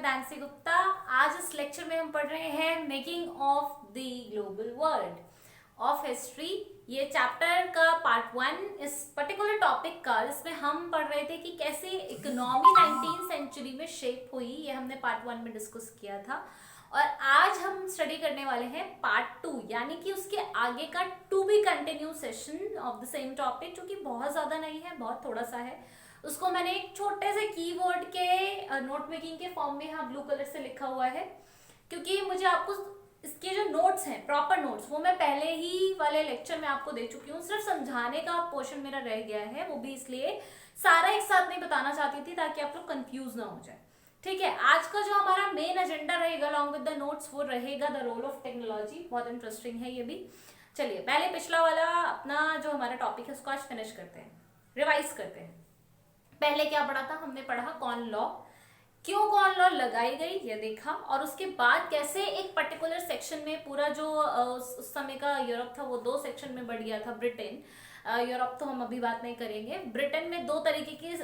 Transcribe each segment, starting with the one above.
Nancy Gupta. आज इस lecture में हम पढ़ रहे हैं making of the global world of history. ये चैप्टर का पार्ट 1 इस पर्टिकुलर टॉपिक का, जिसमें हम पढ़ रहे थे कि कैसे इकोनॉमी 19th सेंचुरी में शेप हुई। ये हमने पार्ट 1 में डिस्कस किया था और आज हम स्टडी करने वाले हैं पार्ट 2, यानी कि उसके आगे का to be continue session of the same topic, जो कि बहुत ज्यादा नहीं है, बहुत थोड़ा सा है। उसको मैंने एक छोटे से कीवर्ड के नोट मेकिंग के फॉर्म में यहाँ ब्लू कलर से लिखा हुआ है, क्योंकि मुझे आपको इसके जो नोट्स हैं, प्रॉपर नोट्स, वो मैं पहले ही वाले लेक्चर में आपको दे चुकी हूँ। सिर्फ समझाने का पोर्शन मेरा रह गया है, वो भी इसलिए सारा एक साथ नहीं बताना चाहती थी ताकि आप लोग कंफ्यूज ना हो जाए। ठीक है, आज का जो हमारा मेन एजेंडा रहेगा अलॉन्ग विद द नोट्स, वो रहेगा द रोल ऑफ टेक्नोलॉजी। बहुत इंटरेस्टिंग है ये भी। चलिए पहले पिछला वाला अपना जो हमारा टॉपिक है उसको आज फिनिश करते हैं, रिवाइज करते हैं। पहले क्या पढ़ा था हमने? पढ़ा कॉर्न लॉ, क्यों कॉर्न लॉ लगाई गई ये देखा, और उसके बाद कैसे एक पर्टिकुलर सेक्शन में पूरा जो उस समय का यूरोप था वो 2 सेक्शन में बढ़ गया था। ब्रिटेन, यूरोप तो हम अभी बात नहीं करेंगे। ब्रिटेन में 2 तरीके की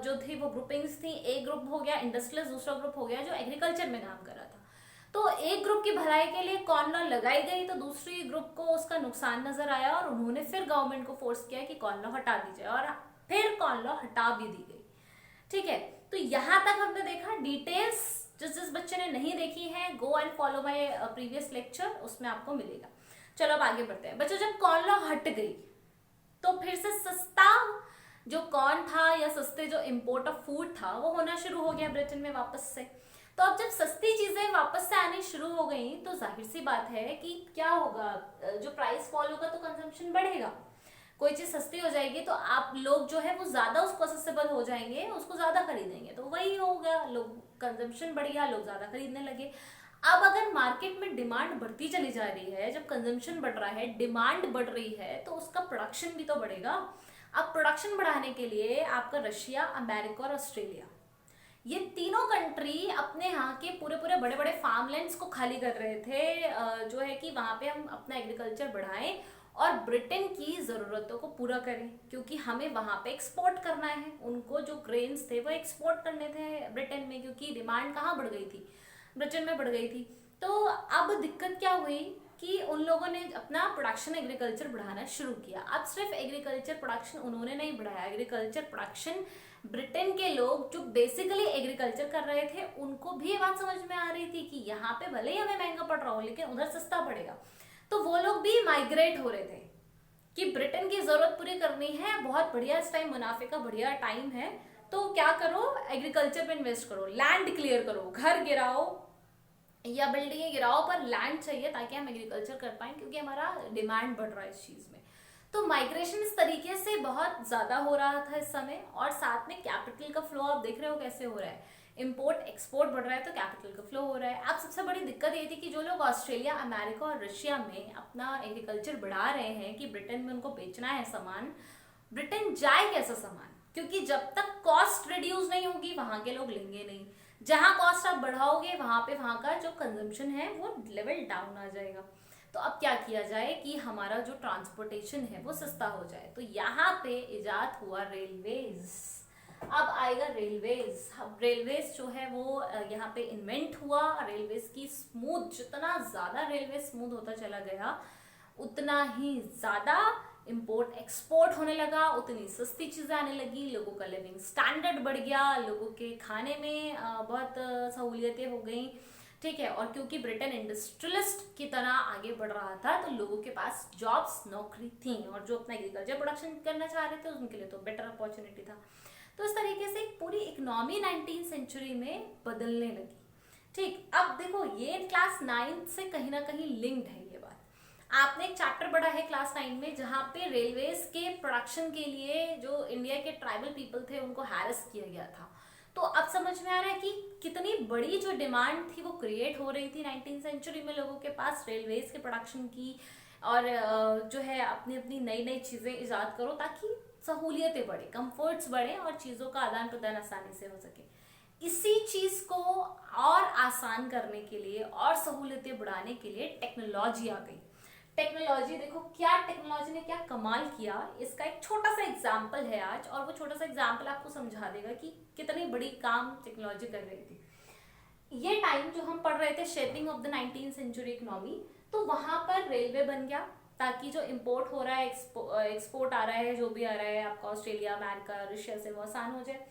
जो थी वो ग्रुपिंग्स थी। एक ग्रुप हो गया इंडस्ट्रियलिस्ट, दूसरा ग्रुप हो गया जो एग्रीकल्चर में काम कर रहा था। तो एक ग्रुप की भलाई के लिए कॉर्न लॉ लगाई गई, तो दूसरी ग्रुप को उसका नुकसान नजर आया और उन्होंने फिर गवर्नमेंट को फोर्स किया कि कॉर्न लॉ हटा दी जाए, और फिर कॉर्न लॉ हटा भी दी गई। ठीक है, तो यहां तक हमने देखा। डिटेल्स जिस बच्चे ने नहीं देखी है, go and follow my previous lecture, उसमें आपको मिलेगा। चलो अब आगे बढ़ते हैं बच्चों। जब कॉर्न लॉ हट गई तो फिर से सस्ता जो कॉर्न था या सस्ते जो इंपोर्ट ऑफ फूड था वो होना शुरू हो गया ब्रिटेन में वापस से। तो अब जब सस्ती चीजें वापस से आनी शुरू हो गई तो जाहिर सी बात है कि क्या होगा, जो प्राइस फॉल होगा तो कंजम्पशन बढ़ेगा। कोई चीज सस्ती हो जाएगी तो आप लोग जो है वो ज्यादा उसको एक्सेसिबल हो जाएंगे, उसको ज्यादा खरीदेंगे, तो वही होगा, लोग कंजम्पशन बढ़ गया, लोग ज्यादा खरीदने लगे। अब अगर मार्केट में डिमांड बढ़ती चली जा रही है, जब कंजम्पशन बढ़ रहा है, डिमांड बढ़ रही है, तो उसका प्रोडक्शन भी तो बढ़ेगा। अब प्रोडक्शन बढ़ाने के लिए आपका रशिया, अमेरिका और ऑस्ट्रेलिया, ये तीनों कंट्री अपने यहाँ के पूरे पूरे बड़े बड़े फार्मलैंड्स को खाली कर रहे थे, जो है कि वहां पे हम अपना एग्रीकल्चर बढ़ाएं और ब्रिटेन की जरूरतों को पूरा करें, क्योंकि हमें वहां पे एक्सपोर्ट करना है। उनको जो ग्रेन्स थे वो एक्सपोर्ट करने थे ब्रिटेन में, क्योंकि डिमांड कहाँ बढ़ गई थी? ब्रिटेन में बढ़ गई थी। तो अब दिक्कत क्या हुई कि उन लोगों ने अपना प्रोडक्शन एग्रीकल्चर बढ़ाना शुरू किया। अब सिर्फ एग्रीकल्चर प्रोडक्शन उन्होंने नहीं बढ़ाया, एग्रीकल्चर प्रोडक्शन ब्रिटेन के लोग जो बेसिकली एग्रीकल्चर कर रहे थे उनको भी ये बात समझ में आ रही थी कि यहाँ पे भले ही हमें महंगा पड़ रहा हो लेकिन उधर सस्ता पड़ेगा। तो वो लोग भी माइग्रेट हो रहे थे कि ब्रिटेन की जरूरत पूरी करनी है, बहुत बढ़िया इस टाइम मुनाफे का बढ़िया टाइम है, तो क्या करो, एग्रीकल्चर पे इन्वेस्ट करो, लैंड क्लियर करो, घर गिराओ या बिल्डिंगें गिराओ, पर लैंड चाहिए ताकि हम एग्रीकल्चर कर पाए, क्योंकि हमारा डिमांड बढ़ रहा है इस चीज में। तो माइग्रेशन इस तरीके से बहुत ज्यादा हो रहा था इस समय, और साथ में कैपिटल का फ्लो आप देख रहे हो कैसे हो रहा है, इंपोर्ट एक्सपोर्ट बढ़ रहा है तो कैपिटल का फ्लो हो रहा है। अब सबसे बड़ी दिक्कत ये थी कि जो लोग ऑस्ट्रेलिया, अमेरिका और रशिया में अपना एग्रीकल्चर बढ़ा रहे हैं कि ब्रिटेन में उनको बेचना है सामान, ब्रिटेन जाए कैसा सामान? क्योंकि जब तक कॉस्ट रिड्यूस नहीं होगी वहां के लोग लेंगे नहीं। जहां कॉस्ट आप बढ़ाओगे वहां पे वहां का जो कंजम्पशन है वो लेवल डाउन आ जाएगा। तो अब क्या किया जाए कि हमारा जो ट्रांसपोर्टेशन है वो सस्ता हो जाए, तो यहाँ पे इजाद हुआ रेलवेज। अब आएगा रेलवेज। अब रेलवेज जो है वो यहाँ पे इन्वेंट हुआ। रेलवेज की स्मूथ, जितना ज्यादा रेलवे स्मूथ होता चला गया उतना ही ज्यादा इंपोर्ट एक्सपोर्ट होने लगा, उतनी सस्ती चीजें आने लगी, लोगों का लिविंग स्टैंडर्ड बढ़ गया, लोगों के खाने में बहुत सहूलियतें हो गई। ठीक है, और क्योंकि ब्रिटेन इंडस्ट्रियलिस्ट की तरह आगे बढ़ रहा था तो लोगों के पास जॉब्स, नौकरी थी, और जो अपना एग्रीकल्चर प्रोडक्शन करना चाह रहे थे उनके लिए तो बेटर अपॉर्चुनिटी था। तो इस तरीके से पूरी इकोनॉमी 19th सेंचुरी में बदलने लगी। ठीक, अब देखो ये क्लास 9 से कहीं ना कहीं लिंक्ड है ये बात। आपने एक चैप्टर पढ़ा है क्लास 9 में जहाँ पे रेलवेज के प्रोडक्शन के लिए जो इंडिया के ट्राइबल पीपल थे उनको हैरेस किया गया था। तो अब समझ में आ रहा है कि कितनी बड़ी जो डिमांड थी वो क्रिएट हो रही थी 19th सेंचुरी में लोगों के पास रेलवेज के प्रोडक्शन की, और जो है अपनी अपनी नई नई चीजें इजाद करो ताकि सहूलियतें बढ़े, कंफर्ट्स बढ़े और चीजों का आदान प्रदान आसानी से हो सके। इसी चीज को और आसान करने के लिए और सहूलियतें बढ़ाने के लिए टेक्नोलॉजी आ गई। टेक्नोलॉजी, देखो क्या टेक्नोलॉजी ने क्या कमाल किया, इसका एक छोटा सा एग्जाम्पल है आज, और वो छोटा सा एग्जाम्पल आपको समझा देगा कि कितनी बड़ी काम टेक्नोलॉजी कर रही थी। ये टाइम जो हम पढ़ रहे थे shaping of the 19th century economy, तो वहां पर रेलवे बन गया ताकि जो इम्पोर्ट हो रहा है, एक्सपोर्ट आ रहा है, जो भी आ रहा है आपका ऑस्ट्रेलिया, अमेरिका, रशिया से, वो आसान हो जाए।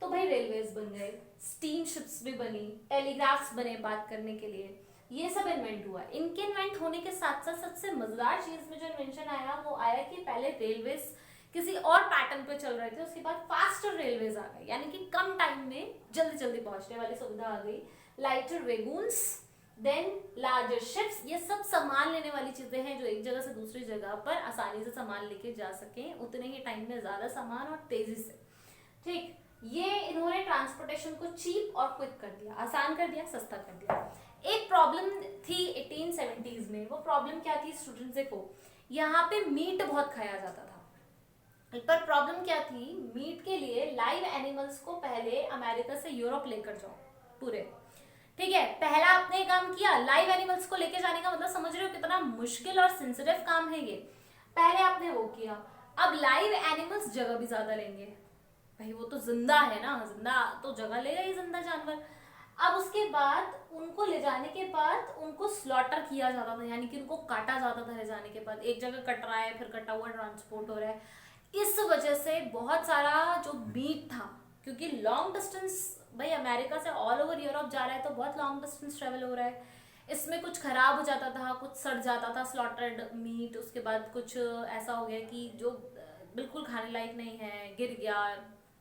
तो भाई रेलवेज बन गए, स्टीम शिप्स भी बनी, टेलीग्राफ्स बने बात करने के लिए, ये सब इन्वेंट हुआ। इनके इन्वेंट होने के साथ साथ सबसे मजेदार चीज में जो इन्वेंशन आया वो आया कि पहले रेलवेज किसी और पैटर्न पे चल रहे थे, उसके बाद फास्टर रेलवेज आ गए, यानी कि कम टाइम में जल्दी जल्दी पहुंचने वाली सुविधा आ गई। लाइटर वेगून्स, देन लार्जर शिप्स, ये सब सामान लेने वाली चीजें हैं जो एक जगह से दूसरी जगह पर आसानी से सामान लेके जा सके, उतने ही टाइम में ज्यादा सामान और तेजी से। ठीक, ये इन्होंने ट्रांसपोर्टेशन को चीप और क्विक कर दिया, आसान कर दिया, सस्ता कर दिया। एक प्रॉब्लम थी 1870s में, वो प्रॉब्लम क्या थी स्टूडेंट्स देखो, यहाँ पे मीट बहुत खाया जाता था, पर प्रॉब्लम क्या थी, मीट के लिए लाइव एनिमल्स को पहले अमेरिका से यूरोप लेकर जाओ पूरे, ठीक है। पहला आपने काम किया, लाइव एनिमल्स को लेके जाने का मतलब समझ रहे हो कितना मुश्किल और सेंसिटिव काम है ये, पहले आपने वो किया। अब लाइव एनिमल्स जगह भी ज्यादा लेंगे, भाई वो तो जिंदा है ना, जिंदा तो जगह लेगा ही जिंदा जानवर। अब उसके बाद उनको ले जाने के बाद उनको स्लॉटर किया जाता था, यानी कि उनको काटा जाता था ले जाने के बाद, एक जगह कट रहा है फिर कटा हुआ ट्रांसपोर्ट हो रहा है। इस वजह से बहुत सारा जो मीट था, क्योंकि लॉन्ग डिस्टेंस भाई अमेरिका से ऑल ओवर यूरोप जा रहा है तो बहुत लॉन्ग डिस्टेंस ट्रेवल हो रहा है, इसमें कुछ खराब हो जाता था, कुछ सड़ जाता था स्लॉटर्ड मीट, उसके बाद कुछ ऐसा हो गया कि जो बिल्कुल खाने लायक नहीं है, गिर गया,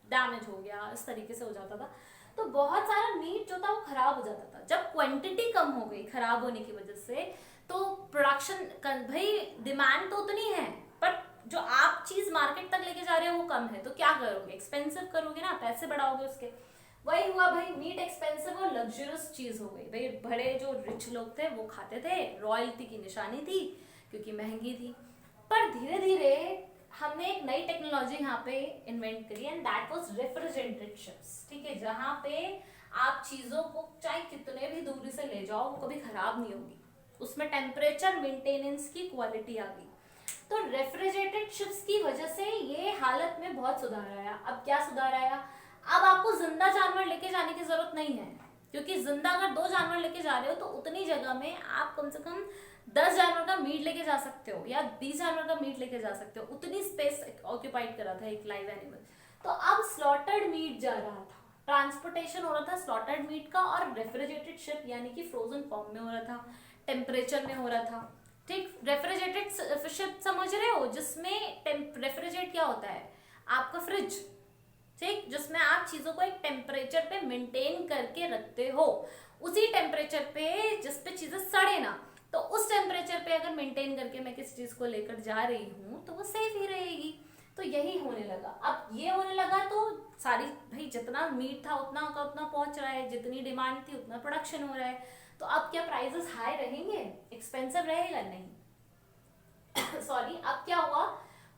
डैमेज हो गया, इस तरीके से हो जाता था। तो बहुत सारा मीट जो था वो खराब हो जाता था। जब क्वांटिटी कम हो गई खराब होने की वजह से, तो प्रोडक्शन, भाई डिमांड तो उतनी है पर जो आप चीज मार्केट तक लेके जा रहे हो वो कम है, तो क्या करोगे, एक्सपेंसिव करोगे ना, पैसे बढ़ाओगे उसके। वही हुआ भाई, मीट एक्सपेंसिव और लग्जरियस चीज हो गई, भाई बड़े जो रिच लोग थे वो खाते थे, रॉयल्टी की निशानी थी क्योंकि महंगी थी। पर धीरे धीरे हमने एक नई टेक्नोलॉजी यहाँ पे इन्वेंट करी and that was refrigerated ships, ठीक है, जहाँ पे आप चीजों को चाहे कितने भी दूरी से ले जाओ वो कभी खराब नहीं होगी, उसमें टेम्परेचर मेंटेनेंस की क्वालिटी आ गई। तो रेफ्रिजरेटेड शिप्स की वजह से ये हालत में बहुत सुधार आया। अब क्या सुधार आया, अब आपको जिंदा जानवर लेके जाने की जरूरत नहीं है, क्योंकि जिंदा अगर 2 जानवर लेके जा रहे हो तो उतनी जगह में आप कम से कम 10 जानवर का मीट लेके जा सकते हो या 20 जानवर का मीट लेके जा सकते हो, उतनी स्पेस ऑक्यूपाइड करा था एक लाइव एनिमल। तो अब स्लॉटर्ड मीट जा रहा था, ट्रांसपोर्टेशन हो रहा था स्लॉटर्ड मीट का, और रेफ्रिजरेटेड शिप यानी कि फ्रोजन फॉर्म में हो रहा था, टेम्परेचर में हो रहा था। ठीक, रेफ्रिजरेटेड शिप समझ रहे हो, जिसमें रेफ्रिजरेट क्या होता है, आपका फ्रिज, ठीक, जिसमें आप चीजों को एक टेम्परेचर पे मेंटेन करके रखते हो, उसी टेम्परेचर पे जिस पे चीजें सड़े ना, तो उस टेम्परेचर पे अगर मेंटेन करके मैं किसी चीज को लेकर जा रही हूँ तो वो सेफ ही रहेगी। तो यही होने लगा, अब ये होने लगा तो सारी, भाई जितना मीट था उतना का उतना पहुंच रहा है, जितनी डिमांड थी उतना प्रोडक्शन हो रहा है, तो अब क्या प्राइसेस हाई रहेंगे, एक्सपेंसिव रहेगा, नहीं सॉरी। अब क्या हुआ,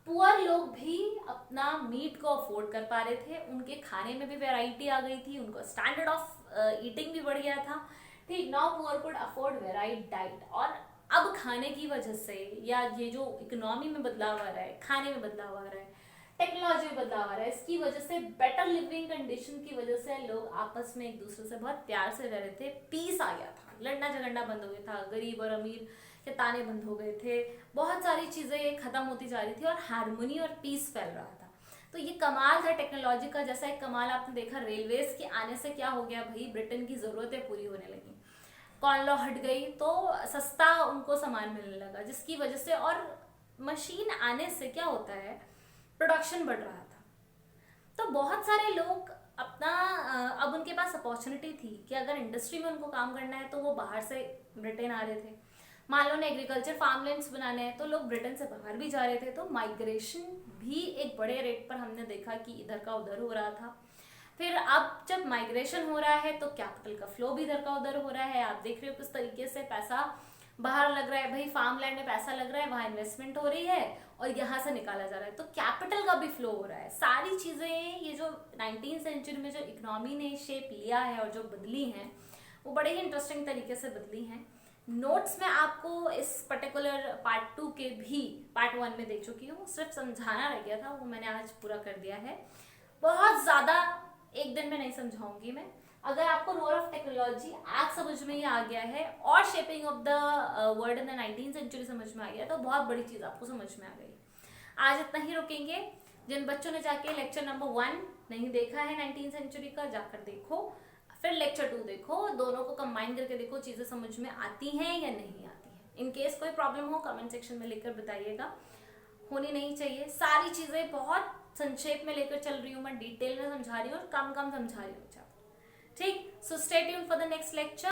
पुअर लोग भी अपना मीट को अफोर्ड कर पा रहे थे, उनके खाने में भी वैरायटी आ गई थी, उनका स्टैंडर्ड ऑफ ईटिंग भी बढ़ गया था, ठीक, now poor could afford varied diet. और अब खाने की वजह से या ये जो इकोनॉमी में बदलाव आ रहा है, खाने में बदलाव आ रहा है, टेक्नोलॉजी में बदलाव आ रहा है, इसकी वजह से, बेटर लिविंग कंडीशन की वजह से लोग आपस में एक दूसरे से बहुत प्यार से रह रहे थे, पीस आ गया था, लड़ना झगड़ना बंद हो गया था, गरीब और अमीर के ताने बंद हो गए थे, बहुत सारी चीजें खत्म होती जा रही थी और हार्मोनी और पीस फैल रहा था। तो ये कमाल था टेक्नोलॉजी का। जैसा एक कमाल आपने देखा रेलवेज के आने से क्या हो गया, भाई ब्रिटेन की जरूरतें पूरी होने लगी, कॉर्न लॉ हट गई तो सस्ता उनको सामान मिलने लगा, जिसकी वजह से, और मशीन आने से क्या होता है, प्रोडक्शन बढ़ रहा था। तो बहुत सारे लोग अपना, अब उनके पास अपॉर्चुनिटी थी कि अगर इंडस्ट्री में उनको काम करना है तो वो बाहर से ब्रिटेन आ रहे थे, मान लो ने एग्रीकल्चर फार्मलैंड्स बनाने हैं तो लोग ब्रिटेन से बाहर भी जा रहे थे, तो माइग्रेशन भी एक बड़े रेट पर हमने देखा कि इधर का उधर हो रहा था। फिर अब जब माइग्रेशन हो रहा है तो कैपिटल का फ्लो भी इधर का उधर हो रहा है, आप देख रहे हो किस तरीके से पैसा बाहर लग रहा है, भाई फार्म लैंड में पैसा लग रहा है, वहां इन्वेस्टमेंट हो रही है और यहाँ से निकाला जा रहा है, तो कैपिटल का भी फ्लो हो रहा है। सारी चीजें ये जो 19th सेंचुरी में जो इकोनॉमी ने शेप लिया है और जो बदली हैं वो बड़े ही इंटरेस्टिंग तरीके से बदली हैं। नोट्स में आपको इस पर्टिकुलर पार्ट 2 के भी पार्ट 1 में देख चुकी हूँ, सिर्फ समझाना रह गया था, वो मैंने आज पूरा कर दिया है। बहुत ज्यादा एक दिन में नहीं समझाऊंगी मैं। अगर आपको रोल ऑफ टेक्नोलॉजी आज समझ में ही आ गया है और shaping of the world in the 19th century समझ में आ गया तो बहुत बड़ी चीज आपको समझ में आ गई। आज इतना ही रुकेंगे। जिन बच्चों ने जाके लेक्चर नंबर 1 नहीं देखा है 19th सेंचुरी का, जाकर देखो, फिर लेक्चर 2 देखो, दोनों को कंबाइन करके देखो चीजें समझ में आती हैं या नहीं आती हैं। इन केस कोई प्रॉब्लम हो कमेंट सेक्शन में लेकर बताइएगा, होनी नहीं चाहिए। सारी चीजें बहुत संक्षेप में लेकर चल रही हूँ मैं, डिटेल में समझा रही हूँ और कम कम समझा रही हूँ। ठीक, so stay tuned for the next lecture.